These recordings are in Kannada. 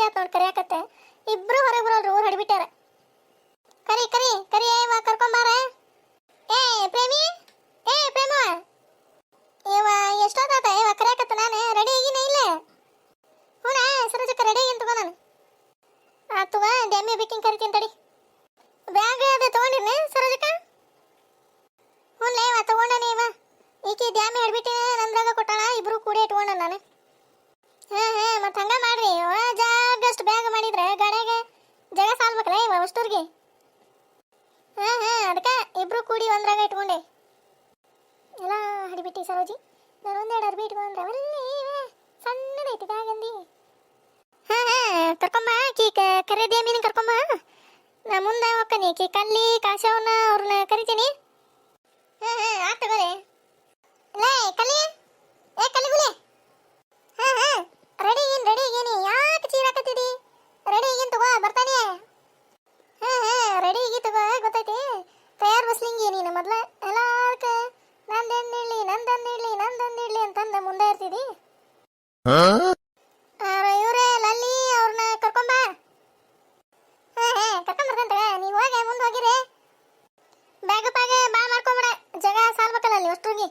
ಆತ್ ನೋಡಿ ಕರಿಯಾಕತ್ತೆ. ಇಬ್ರು ಹೊರಗೆ ಬರೋಲ್ರಿ, ಊರು ಹಡಿಬಿಟ್ಟಾರ. ಕರಿ ಕರಿ ಕರಿ ಇವ ಕರ್ಕೊಂಬಾರ. ಏ ಪ್ರೇಮಿ, ಏ ಪ್ರೇಮ, ಇವ ಎಷ್ಟೊತ್ತಾತ ಇವ ಕರಿಯಾಕತ್ತ. ನಾನು ರೆಡಿ ಆಗಿನ ಇಲ್ಲ. ಹೂಣ ಸರೋಜಕ್ಕ ರೆಡಿ ಆಗಿನ್ ತಗೋ ನಾನು. ಆತುವ ಡ್ಯಾಮಿ ಬೇಕಿಂಗ್ ಕರಿತೀನಿ ತಡಿ. ಬ್ಯಾಗ್ ಅದು ತಗೊಂಡಿರ್ನೆ ಸರೋಜಕ್ಕ? ಹ್ಞೂ ಇವ ತಗೊಂಡನಿ. ಇವ ಈಕಿ ಡ್ಯಾಮಿ ಹಿಡ್ಬಿಟ್ಟು ನಂದ್ರಾಗ ಕೊಟ್ಟಾಳ, ಇಬ್ರು ಕೂಡಿ ಇಟ್ಕೊಂಡ ನಾನು. ಮತ್ತೆ ಹಂಗ ಮಾಡ್ರಿ. ಜಾಗಷ್ಟು ಬ್ಯಾಗ್ ಮಾಡಿದ್ರೆ ಗಾಡ್ಯಾಗ ಜಾಗ ಸಾಲ್ಬೇಕಲ್ಲ ಇವ ಅಷ್ಟೂರ್ಗೆ. ಅದಕ್ಕೆ ಇಬ್ರು ಕೂಡಿ ಒಂದ್ರಾಗ ಇಟ್ಕೊಂಡೆ ಎಲ್ಲ ಹಡಿಬಿಟ್ಟಿ ಸರೋಜಿ. ನಾನು ಒಂದೆರಡು ಅರ್ಬಿ ಇಟ್ಕೊಂಡ್ರೆ ಒಳ್ಳೆ ಸಣ್ಣದೈತಿ ಬ್ಯಾಗಂದಿ. ಕರ್ಕೊಂಬ ಆಕಿ ಕರೆದೇ ಮೀನು ಕರ್ಕೊಂಬ. ನಾ ಮುಂದೆ ಹೋಗ್ತೀನಿ. ಆಕಿ ಕಲ್ಲಿ ಕಾಶವನ್ನ ಅವ್ರನ್ನ ಕರಿತೀನಿ. ಆತ ತಗೋರಿ. ಲೇ ಕಲಿ, ಏ ಕಲಿಗುಲಿ, ರೆಡಿ ಈಗೇನಿ. ಯಾಕೆ ಚೀರಾಕತ್ತಿದಿ? ರೆಡಿ ಈಗಿನ್ ತಗೋ, ಬರ್ತಾನೆ. ರೆಡಿ ಈಗ ತಗೋ, ಗೊತ್ತೈತಿ. ತಯಾರು ಬಸ್ಲಿಂಗಿ ನೀನು ಮೊದ್ಲ ಎಲ್ಲಾರ್ಕ ನಂದೆಣ್ಣಿಡ್ಲಿ ನಂದೊಂದಿಡ್ಲಿ ನಂದೊಂದಿಡ್ಲಿ ಅಂತಂದ ಮುಂದೆ ಇರ್ತಿದಿ. ಇವ್ರೆ ಲಲ್ಲಿ ಅವ್ರನ್ನ ಕರ್ಕೊಂಬ. ಕರ್ಕೊಂಬರ್ತಂತ. ನೀವು ಹೋಗಿ ಮುಂದೆ ಹೋಗಿರಿ. ಬ್ಯಾಗ್ ಪಾಗೆ ಬಾ ಮಾಡ್ಕೊಂಬಿಡ, ಜಾಗ ಸಾಲ್ಬೇಕಲ್ಲ ಅಲ್ಲಿ ಅಷ್ಟ್ರಿಗೆ.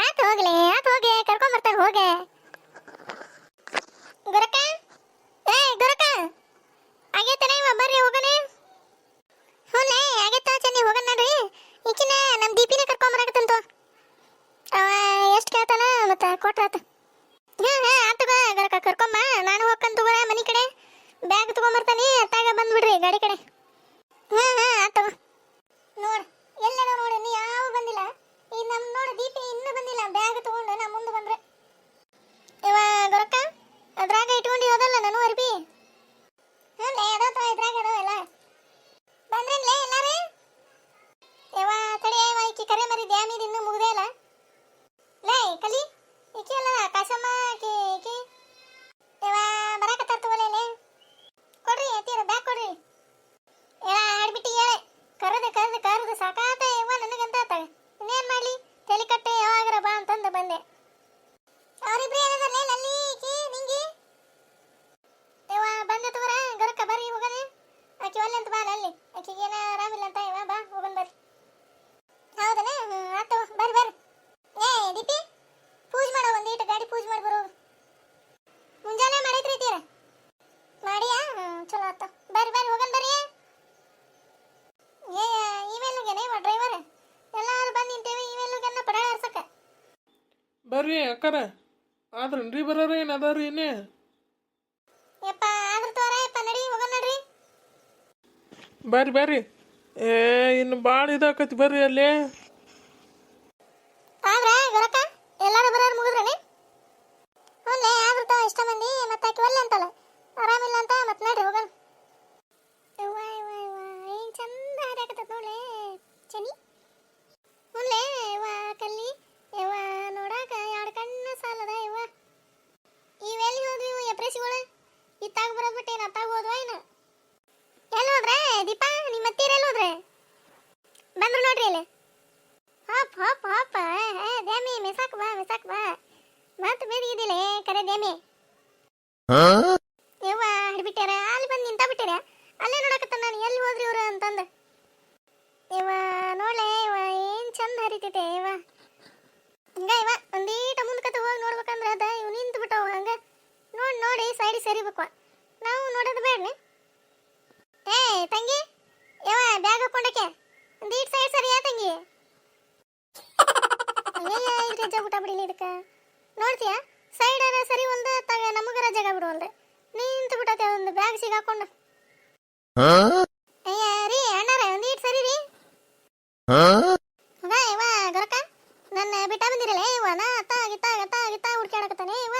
ಆತು ಹೋಗ್ಲಿ, ಆತು ಹೋಗಿ ಕರ್ಕೊಂಬರ್ತಾನೆ. ಹೋಗೆ ಗೊರಕ, ಏ ಗೊರಕ, ಆಗೇತನ ಇವ ಬರ್ರಿ ಹೋಗಣ. ಹ್ಞೂ ಆಗೇತ ಚೆನ್ನಿ, ಹೋಗಣ ನೋಡ್ರಿ. ಈಕಿನ ನಮ್ಮ ದೀಪಿನ ಕರ್ಕೊಂಬರಾಕತ್ತಂತು. ಎಷ್ಟು ಕೇಳ್ತಾನ ಮತ್ತೆ ಕೊಟ್ರಾತ. ಆತು ಗೊರಕ ಕರ್ಕೊಂಬ. ನಾನು ಹೋಗ್ಕಂತ ತಗೋ ಮನೆ ಕಡೆ. ಬ್ಯಾಗ್ ತಗೊಂಬರ್ತಾನೆ, ಅತ್ತಾಗ ಬಂದ್ಬಿಡ್ರಿ ಗಾಡಿ ಕಡೆ. ಆತು ನೋಡು. ಎಲ್ಲೆಲ್ಲ ನೋಡಿ ನೀ ಯಾವ ಬಂದಿಲ್ಲ. ಈ ನಮ್ಮ ನೋಡು ದೀಪಿ ಇನ್ನೂ ಬಂದಿಲ್ಲ. ಬ್ಯಾಗ್ ತಗೊಂಡು ನಾ ಮುಂದೆ ಬಂದ್ರೆ ಇವ ಗೊರಕ ಅದ್ರಾಗ ಇಟ್ಕೊಂಡು ಹೋದಲ್ಲ ನಾನು ಅರ್ಬಿ. ಅದಾವ ಇದ್ರಾಗ ಅದಾವ ಎಲ್ಲ. ಬಂದ್ರನ್ಲೇ ಎಲ್ಲಾರು? ಇವ ತಡಿ, ಇವ ಈಕಿ ಕರೆ ಮರಿ ದ್ಯಾಮಿದ್ ಇನ್ನೂ ಮುಗ್ದೇ ಇಲ್ಲ. ಲೇ ಕಲಿ, ಈಕಿ ಅಲ್ಲ ಕಾಸಮ್ಮ. ಈಕಿ ಇವ ಬರಾಕತ್ತಾರ ತಗೋಲೇ. ಕೊಡ್ರಿ ಎತ್ತೀರ ಬ್ಯಾಗ್ ಕೊಡ್ರಿ. ಎಲ್ಲ ಆಡ್ಬಿಟ್ಟು ಹೇಳೆ ಕರೆದು ಸಾಕಾತ ಇವ ನನಗಂತ ಆತಾಗ. ಇನ್ನೇನ್ ಮಾಡ್ಲಿ, ತಲೆ ಕಟ್ಟೆ ಯಾವಾಗರ ಬಾ ಅಂತಂದು ಬಂದೆ. ಅವರಿಬ್ರು ಏನದಲ್ಲೇ ಲಲ್ಲಿ ಈಕಿ ನಿಂಗಿ. ಇವ ಬಂದೆ ತಗೋರ ಗರಕ ಬರ್ರಿ ಹೋಗಣ. ಆಕಿ ಒಲ್ಲೆ ಅಂತ ಬಾ ಲಲ್ಲಿ, ಆಕಿಗೆ ಏನ ಆರಾಮಿಲ್ಲ ಅಂತ. ಇವ ಬಾ ಹೋಗನ್ ಬರ್ರಿ. ಹೌದನ? ಆತು ಬರ್ರಿ ಬರ್ರಿ. ಏ ದೀಪಿ, ಪೂಜೆ ಮಾಡೋ, ಒಂದೀಟು ಗಾಡಿ ಪೂಜೆ ಮಾಡಿ ಬರೋ. ಮುಂಜಾನೆ ಮಾಡೈತ್ರಿ ತೀರ ಮಾಡಿಯಾ? ಚಲೋ ಆತ. ಬರ್ರಿ ಬರ್ರಿ ಹೋಗನ್ ಬರ್ರಿ. ಏ ಇವೆಲ್ಲುಗೇನೆ ಇವ ಡ್ರೈವರ್ ಎಲ್ಲಾರು ಬಂದು ನಿಂತೇವಿ. ಇವೆಲ್ಲುಗನ್ನ ಪಡ ಹರ್ಸಕ ಬರ್ರಿ ಅಕ್ಕಾರ. ಆದ್ರನ್ರಿ ಬರೋರ ಏನು ಅದಾರ ಏನೇ? ಯಪ್ಪ ಆದ್ರ ತೋರ ಯಪ್ಪ, ನಡಿ ಹೋಗನ್ ನಡ್ರಿ. ಬರ್ರಿ ಬರ್ರಿ. ಇನ್ನು ಭಾಳ ಇದಾಕತಿ ಬರ್ರಿ ಅಲ್ಲಿ. ಆದ್ರ ಗೊರಕ ಎಲ್ಲಾರು ಬರೋರು ಮುಗಿದ್ರನೆ? ಹ್ಞೂ ಆದ್ರ ತೋ ಇಷ್ಟ ಮಂದಿ. ಮತ್ತೆ ಆಕಿ ಒಲ್ಲೆ ಅಂತಲ್ಲ, ಆರಾಮಿಲ್ಲ ಅಂತ. ಮತ್ತೆ ನಡ್ರಿ ಹೋಗನ್. ಇವ ಇವ ಇವ ಏನು ಚಂದ ಹಾರಾಕತ್ತದ ನೋಡ್ಲೆ ಚನಿ. ಹ್ಞೂ ಇವ ಕಲ್ಲಿ ಇವ ನೋಡಾಕ ಎರಡು ಕಣ್ಣು ಸಾಲದ. ಇವ ಇವೆಲ್ಲಿ ಹೋದ್ವಿ ಇವು ಎಪ್ರೆಸಿಗಳು? ಇತ್ತಾಗ ಬರೋದ್ಬಿಟ್ಟು ಏನು ಅತ್ತಾಗ ಹೋದ್ವ ಏನು? ಎಲ್ಲಿ ಹೋದ್ರೆ ದೀಪಾ? ನಿಮ್ಮ ಅತ್ತೀರ ಎಲ್ಲಿ ಹೋದ್ರೆ? ಬಂದ್ರು ನೋಡ್ರಿ ಇಲ್ಲಿ. ಹಾಪ್ ಹಾಪ್ ಹಾಪ. ದ್ಯಾಮಿ ಮೆಸಾಕ್ ಬಾ ಮೆಸಾಕ್ ಬಾ. ಮತ್ತೆ ಬೇದಿಗಿದ್ದಿಲ್ಲ ಕರೆ ದ್ಯಾಮಿ. ಇವ ಹಿಡ್ಬಿಟ್ಟಾರ, ಅಲ್ಲಿ ಬಂದು ನಿಂತ ಬಿಟ್ಟಿರ. ಅಲ್ಲೇ ನೋಡಕತ್ತ ನಾನು ಎಲ್ಲಿ ಹೋದ್ರಿ ಇವ್ರು ಅಂತಂದು. ಇವ ನೋಡ್ಲೆ ಇವ ಏನು ಚಂದ ಹರಿತೈತೆ ಇವ. ಹಂಗ ಇವ ಒಂದೀಟ ಮುಂದ್ಕತ್ತ ಹೋಗಿ ನೋಡ್ಬೇಕಂದ್ರೆ ಅದ ಇವ್ ನಿಂತು ಬಿಟ್ಟವ. ಹಂಗ ನೋಡಿ ಸೈಡ್ ಸರಿಬೇಕು. ನಾವು ನೋಡೋದು ಬೇಡನೆ. ಏ ತಂಗಿ, ಯಾವ ಬ್ಯಾಗ್ ಹಾಕೊಂಡಕ್ಕೆ ಒಂದೀಟ್ ಸೈಡ್ ಸರಿಯಾ ತಂಗಿ? ಜಗ ಊಟ ಬಿಡಿಲಿ ಇದಕ್ಕೆ ನೋಡ್ತೀಯ. ಸೈಡ್ ಸರಿ ಒಂದು ತಗ ನಮಗರ ಜಾಗ ಬಿಡುವಲ್ರಿ. ನಿಂತು ಬಿಟ್ಟತೆ ಒಂದು ಬ್ಯಾಗ್ ಸಿಗಾಕೊಂಡು. ಅಯ್ಯ ರೀ ಅಣ್ಣಾರ ಒಂದೀಟ್ ಸರಿ ರೀ. ಇವ ಗೊರಕ ನನ್ನ ಬಿಟ್ಟ ಬಂದಿರಲ್ಲ ಇವ. ನಾ ಅತ್ತ ಹುಡ್ಕ್ಯಾಡಕತ್ತಾನೆ ಇವ.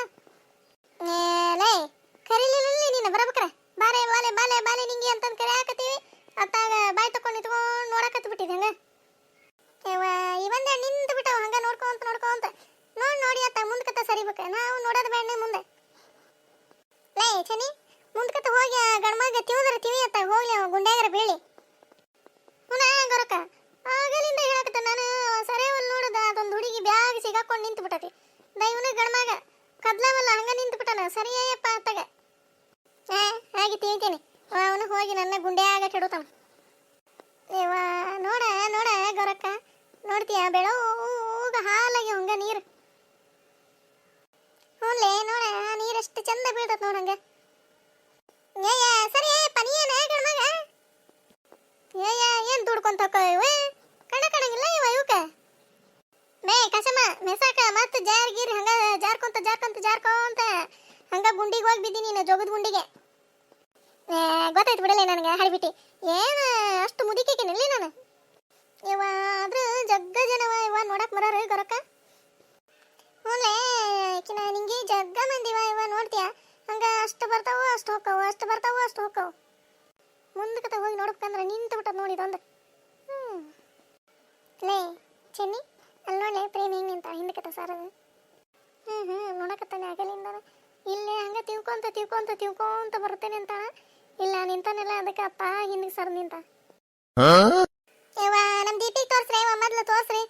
ಲೇ ಕರೀಲಿಲ್ಲ ನೀನು ಬರಬೇಕ್ರ. ಬಾರೆ ಬಾಲೆ ಬಾಲೆ ಬಾಲೆ ನಿಂಗೆ ಅಂತಂದು ಕರೆ ಹಾಕತ್ತೀವಿ. ಅತ್ತಾಗ ಬಾಯಿ ತಕೊಂಡು ನಿಂತ್ಕೊಂಡು ನೋಡಕತ್ ಬಿಟ್ಟಿದೆ. ಹಂಗ ಇವ ಇವಂದೆ ನಿಂತು ಬಿಟ್ಟವ. ಹಂಗ ನೋಡ್ಕೊಂತ ನೋಡಿ ಅತ್ತ ಮುಂದ್ಕತ್ತ ಸರಿಬೇಕ. ನಾವು ನೋಡೋದು ಬೇಡ ಮುಂದೆ. ಲೇ ಚನಿ, ಮುಂದ್ಕತ್ತ ಹೋಗಿ ಗಣಮಗ ತಿವಿ ಅತ್ತ ಹೋಗ್ಲಿ ಅವ ಗುಂಡ್ಯಾಗರ ಬೀಳಿ. ಹುನಾ ಗೊರಕ ಆಗಲಿಂದ ಹೇಳಕತ್ತ ನಾನು. ಸರಿ ಒಂದು ನೋಡದ ಅದೊಂದು ಹುಡುಗಿ ಬ್ಯಾಗ್ ಸಿಗಾಕೊಂಡು ನಿಂತು ಬಿಟ್ಟತಿ. ದೈವನ ಗಣಮಗ ಕದ್ಲವಲ್ಲ ಹಂಗ ನಿಂತು ಬಿಟ್ಟನ. ಸರಿಯಪ್ಪ ಅತ್ತಾಗ ಅವನು ಹೋಗಿ ನನ್ನ ಗುಂಡ್ಯಾಗ ಕೆಡುತ್ತಾನ. ಇವ ನೋಡ ನೋಡ ಗೊರಕ್ಕ, ನೋಡ್ತೀಯ ಬೆಳೋಗ ಹಾಲಾಗಿ ಹಂಗ ನೀರು. ಹ್ಞೂಲೆ ನೋಡ ನೀರೆಷ್ಟು ಚಂದ ಬೀಳ್ತತ್ ನೋಡ ಹಂಗ. ಏಯ ಸರಿ ಪನಿಯನ ಗಣಮಗ ಏಯ ಏನ್ ದುಡ್ಕೊಂತ ಇವ ಕಣಗಿಲ್ಲ ಇವ ಇವಕ್ಕ ಮೇ ಕಸಮ ಮೆಸಾಕ ಮತ್ತ ಜಾರ್ಗಿರಿ ಹಂಗ ಜಾರ್ಕೊಂತ ಹಂಗ ಗುಂಡಿಗೆ ಹೋಗಿ ಬಿದ್ದಿ ನೀನು, ಜೋಗದ ಗುಂಡಿಗೆ. ಗೊತ್ತಾಯ್ತು ಬಿಡಲೆ ನನಗೆ ಹಾಡ್ಬಿಟ್ಟು. ಏನು ಅಷ್ಟು ಮುದಿಕೇನಿಲ್ಲ ನಾನು ಇವ ಆದ್ರೂ ಜಗ್ಗ ಜನವ ಇವ ನೋಡಕ್ ಬರೋರು ಗೊರಕ್ಕ. ಹ್ಞೂಲೆ ಕಿನ ನಿಂಗೆ ಜಗ್ಗ ಮಂದಿವ ಇವ ನೋಡ್ತೀಯ ಹಂಗ ಅಷ್ಟು ಬರ್ತಾವು ಅಷ್ಟು ಹೋಕ್ಕವು, ಅಷ್ಟು ಬರ್ತಾವು ಅಷ್ಟು ಹೋಕ್ಕವು. ಮುಂದಕ್ಕೆ ಹೋಗಿ ನೋಡ್ಬೇಕಂದ್ರೆ ನಿಂತು ಬಿಟ್ಟದ ನೋಡಿದೊಂದು. ಲೇ ಚೆನ್ನಿ ಅಲ್ಲಿ ನೋಡ್ಲೆ ಪ್ರೇಮ್ ಹಿಂಗೆ ನಿಂತ ಹಿಂದಕ್ಕೆ ಸಾರದು. ನೋಡಕತ್ತಾನೆ ಆಗಲಿಂದ. ಇಲ್ಲೇ ಹಂಗೆ ತಿಳ್ಕೊಂತ ಬರ್ತೇನೆ ಅಂತ ಇಲ್ಲ ನಿಂತಾನೆಲ್ಲ, ಅದಕ್ಕೆ ಅಪ್ಪ ಹಿಂದಿಗೆ ಸರ್ ನಿಂತ. ಇವ ನಮ್ಮ ದೀಪಿಗೆ ತೋರ್ಸ್ರಿ, ಇವ ಮೊದ್ಲು ತೋರ್ಸ್ರಿ.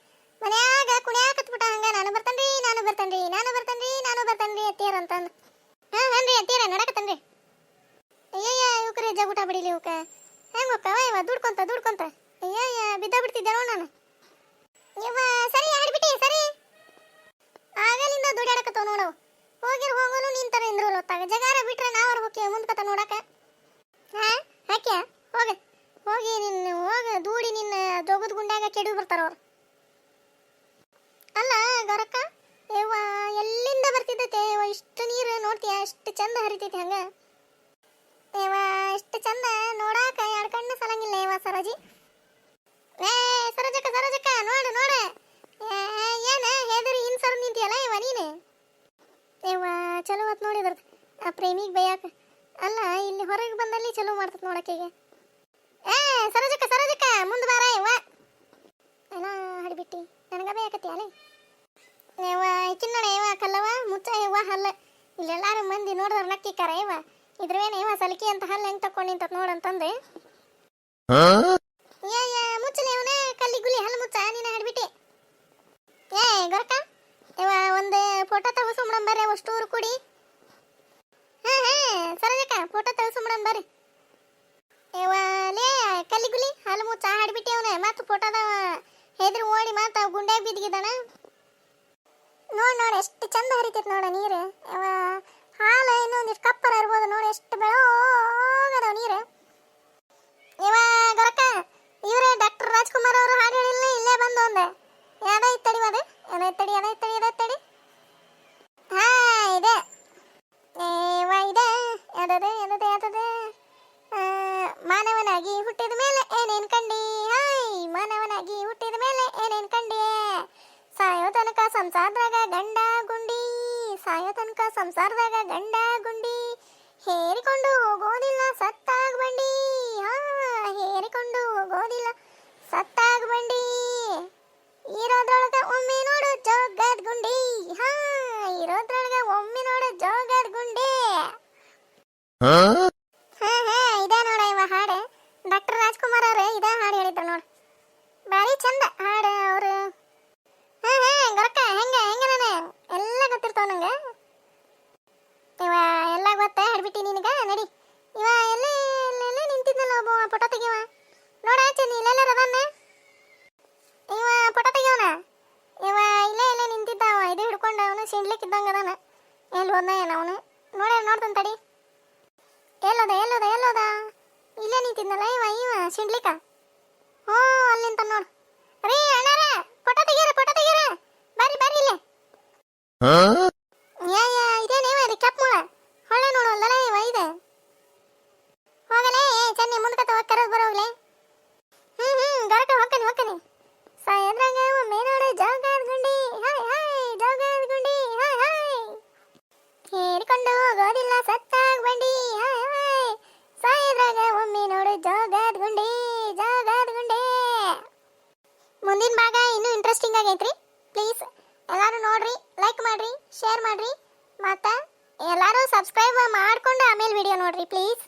ಮನ್ಯಾಗ ಕುಣಿಯಾಕತ್ಬಿಟ್ಟ ಹಂಗ ನಾನು ಬರ್ತೇನ್ರಿ ಅತ್ತೀರಂತಂದು. ಹನ್ರಿ ಅತ್ತೀರ ನಡಕತ್ತನ್ರಿ. ಅಯ್ಯಯ್ಯ ಇವಕ್ರಿ ಜಗುಟ ಬಿಡಿಲಿ ಇವಕ್ಕ ಹೆಂಗ್ ಹೋಗ್ತಾವ ಇವ ದುಡ್ಕೊಂತ ಅಯ್ಯಯ್ಯ ಬಿದ್ದ ಬಿಡ್ತಿದ್ದೆ ನೋಡ್ ನಾನು. ಇವ ಸರಿ ಆಡ್ಬಿಟ್ಟಿ ಸರಿ ಆಗಲಿಂದ ದುಡ್ಯಾಡಕತ್ತವ ನೋಡವು. ಹೋಗೋನು ನಿಂತಾರ ಇಂದ್ರಲ್ಲ ಹೊತ್ತಾಗ ಜಗಾರ ಬಿಟ್ರೆ ನಾವ್ರ ಹೋಗಿ ಮುಂದ್ಕತ್ತ ನೋಡಕ. ಹಾಕ್ಯ ಹೋಗಿ ನಿನ್ನ ದೂಡಿ ನಿನ್ನ ಜೋಗದ ಗುಂಡ್ಯಾಗ ಕೆಡಿ ಬರ್ತಾರ ಅವ್ರು. ಅಲ್ಲ ಗೊರಕ್ಕ ಇವ ಎಲ್ಲಿಂದ ಬರ್ತಿದ್ದೈತೆ ಇವ ಇಷ್ಟು ನೀರು ನೋಡ್ತೀಯ ಎಷ್ಟು ಚಂದ ಹರಿತೈತಿ ಹಂಗ. ಇವ ಎಷ್ಟು ಚಂದ ನೋಡಾಕ ಎರಡು ಕಣ್ಣು ಸಲಂಗಿಲ್ಲ ಇವ ಸರೋಜಿ. ಸರೋಜಕ್ಕ ನೋಡ ಏನ ಹೆದರಿ ಹಿಂಸರ್ ನಿಂತಿಯಲ್ಲ ಇವ ನೀನು. ಇವ ಚಲೋ ಹೊತ್ತು ನೋಡಿದ್ರ ಆ ಪ್ರೇಮಿಗೆ ಬೈಯಾಕ. ಅಲ್ಲ ಇಲ್ಲಿ ಹೊರಗೆ ಬಂದಲ್ಲಿ ಚಲೋ ಮಾಡ್ತತ್ ನೋಡಕ್ಕೀಗ. ಸರೋಜಕ್ಕ ಮುಂದೆ ಬಾರ ಇವ ಎಲ್ಲ ಹಡಿಬಿಟ್ಟಿ ನನಗ ಬೇಕತ್ತಿ ಅಲ್ಲ ಇವ ಚಿನ್ನಡ ಇವ ಕಲ್ಲವ ಮುಚ್ಚ ಇವ ಹಲ್ಲ. ಇಲ್ಲೆಲ್ಲಾರು ಮಂದಿ ನೋಡಿದ್ರ ನಕ್ಕಿಕಾರ ಇವ ಇದ್ರವೇನ ಇವ ಸಲಿಕೆ ಅಂತ ಹಲ್ಲ ಹೆಂಗ್ ತಕೊಂಡ್ ನಿಂತ ನೋಡಂತಂದೆ. ಮುಚ್ಚಲಿ ಇವನ ಕಲ್ಲಿ ಗುಲಿ ಹಲ್ಲ ಮುಚ್ಚ ನೀನ ಹಡ್ಬಿಟ್ಟಿ. ಗೊರಕ ಇವ ಒಂದು ಫೋಟೋ ತಗಸ್ಕೊಂಬಿಡಂ ಬರ್ರಿ ಅಷ್ಟೂರು ಕೂಡಿ. ಸರೋಜಕ್ಕ ಫೋಟೋ ತಗಸ್ಕೊಂಬಿಡಂ ಬರ್ರಿ. ಇವ ಲೇ ಕಲ್ಲಿ ಗುಲಿ ಹಲ್ಲ ಮುಚ್ಚ ಹಾಡ್ಬಿಟ್ಟಿ ಅವನ ಮತ್ತ ಫೋಟೋದ ಹೆದ್ರಿ ಓಡಿ ಮತ್ತ ಗುಂಡ್ಯಾಗ ಬಿದ್ದಿದ್ದಾನ. ನೋಡ್ ಎಷ್ಟು ಚಂದ ಹರಿತೈತಿ ನೋಡ ನೀರು. ಇವ ಹಾಲು ಇನ್ನೊಂದಿಷ್ಟು ಕಪ್ಪರ ಇರ್ಬೋದು ನೋಡಿ ಎಷ್ಟು ಬೆಳೋಗದವ ನೀರು. ಇವ ಗೊರಕ್ಕ ಇವ್ರೆ ಡಾಕ್ಟರ್ ರಾಜ್ಕುಮಾರ್ ಅವರು ಹಾಡು ಹೇಳಿಲ್ಲ ಇಲ್ಲೇ ಬಂದು ಒಂದೆ ಯಾವ್ದೈತಡಿ ಇದೆ ಇದೆ ಇವ ಇದೆ ಯಾವ್ದದೆ ಮಾನವನಾಗಿ ಹುಟ್ಟಿದ ಮೇಲೆ ಏನೇನ್ ಕಂಡಿ, ಮಾನವನಾಗಿ ಹುಟ್ಟಿದ ಮೇಲೆ ಏನೇನ್ ಕಂಡಿ, ಸಾಯೋ ತನಕ ಸಂಸಾರದಾಗ ಗಂಡ ಗುಂಡಿ ಹೇರಿಕೊಂಡು ಹೋಗೋದಿಲ್ಲ ಸತ್ತಾಗ ಬಂಡಿ. ಹೇರಿಕೊಂಡು ಹೋಗೋದಿಲ್ಲ ಸತ್ತಾಗ ಬಂಡಿ, ಇರೋದ್ರೊಳಗ ಒಮ್ಮೆ ನೋಡು ಜೋಗದ್ ಗುಂಡಿ. ಇರೋದ್ರೊಳಗ ಒಮ್ಮೆ ನೋಡು ಜೋಗದ್ ಗುಂಡಿ. ಇದೇ ನೋಡ ಇವ ಹಾಡು ಡಾಕ್ಟರ್ ರಾಜ್ಕುಮಾರ್ ಅವ್ರೆ ಇದೇ ಹಾಡು ಹೇಳಿದ್ರು ನೋಡು. ಬಾರಿ ಚಂದ ಹಾಡು ಅವರು. ಗೊರಕ್ಕ ಹೆಂಗ ನಾನು ಎಲ್ಲ ಗೊತ್ತಿರ್ತಾವ ನಂಗೆ. ಇವ ಎಲ್ಲ ಗೊತ್ತ ಹಾಡ್ಬಿಟ್ಟಿ ನಿನಗ ನಡಿ. ಇವ ಎಲ್ಲೇ ನಿಂತಿದ್ನಲ್ಲ ಒಬ್ಬ ಫೋಟೋ ತೆಗಿವ ನೋಡ ಚೆನ್ನಿ ಇಲ್ಲೆಲ್ಲ ಅದಾನ ಇವ ಫೋಟೋ ತೆಗಿಯವನ. ಇವ ಇಲ್ಲೇ ನಿಂತಿದ್ದ ಅವ ಇದು ಹಿಡ್ಕೊಂಡು ಅವನು ಸಿಂಡ್ಲಿಕ್ಕಿದ್ದಂಗ ಅದಾನ. ಎಲ್ಲಿ ಹೋದ್ನ ಏನ ಅವನು ನೋಡ್ತಾನ ತಡಿ. ಎಲ್ಲೋದ ಇಲ್ಲೇ ನಿಂತಿದ್ನಲ್ಲ ಇವ ಸಿಂಡ್ಲಿಕ್ಕ. ಅಲ್ಲಿ ನಿಂತ ನೋಡು. ರೀ ಅಣ್ಣಾರ ಫೋಟೋ ತೆಗೀರ ಬರ್ರಿ ಇಲ್ಲೇ. ಇದೇನೇ ಇವ ಕಪ್ ಮೂಳ ಹೊಳೆ ನೋಡು ಅಲ್ಲಲ್ಲ ಇವ ಇದೆ. ಹೋಗಲೇ ಚೆನ್ನಿ ಮುಂದ್ಕತ್ತ ಹೋಗಿ ಕರೆದು ಬರೋಗ್ಲೆ. ಗರಕ ಹೋಗ್ತಾನೆ ಸಾಯದ್ರಾಗ ಒಮ್ಮೆ ನೋಡು ಜೋಗದ ಗುಂಡಿ. ಜೋಗದ ಗುಂಡಿ ಹೇರಿಕೊಂಡು ಹೋಗೋದಿಲ್ಲ ಸತ್ತಾಗ ಬಂಡಿ. ಸಾಯದ್ರಾಗ ಒಮ್ಮೆ ನೋಡು ಜೋಗದ ಗುಂಡಿ. ಮುಂದಿನ ಭಾಗ ಇನ್ನೂ ಇಂಟ್ರೆಸ್ಟಿಂಗ್ ಆಗೈತ್ರಿ. ಪ್ಲೀಸ್ ಎಲ್ಲರೂ ನೋಡ್ರಿ, ಲೈಕ್ ಮಾಡ್ರಿ, ಶೇರ್ ಮಾಡ್ರಿ, ಮತ್ತು ಎಲ್ಲರೂ ಸಬ್ಸ್ಕ್ರೈಬ್ ಮಾಡ್ಕೊಂಡು ಆಮೇಲೆ ವಿಡಿಯೋ ನೋಡ್ರಿ ಪ್ಲೀಸ್.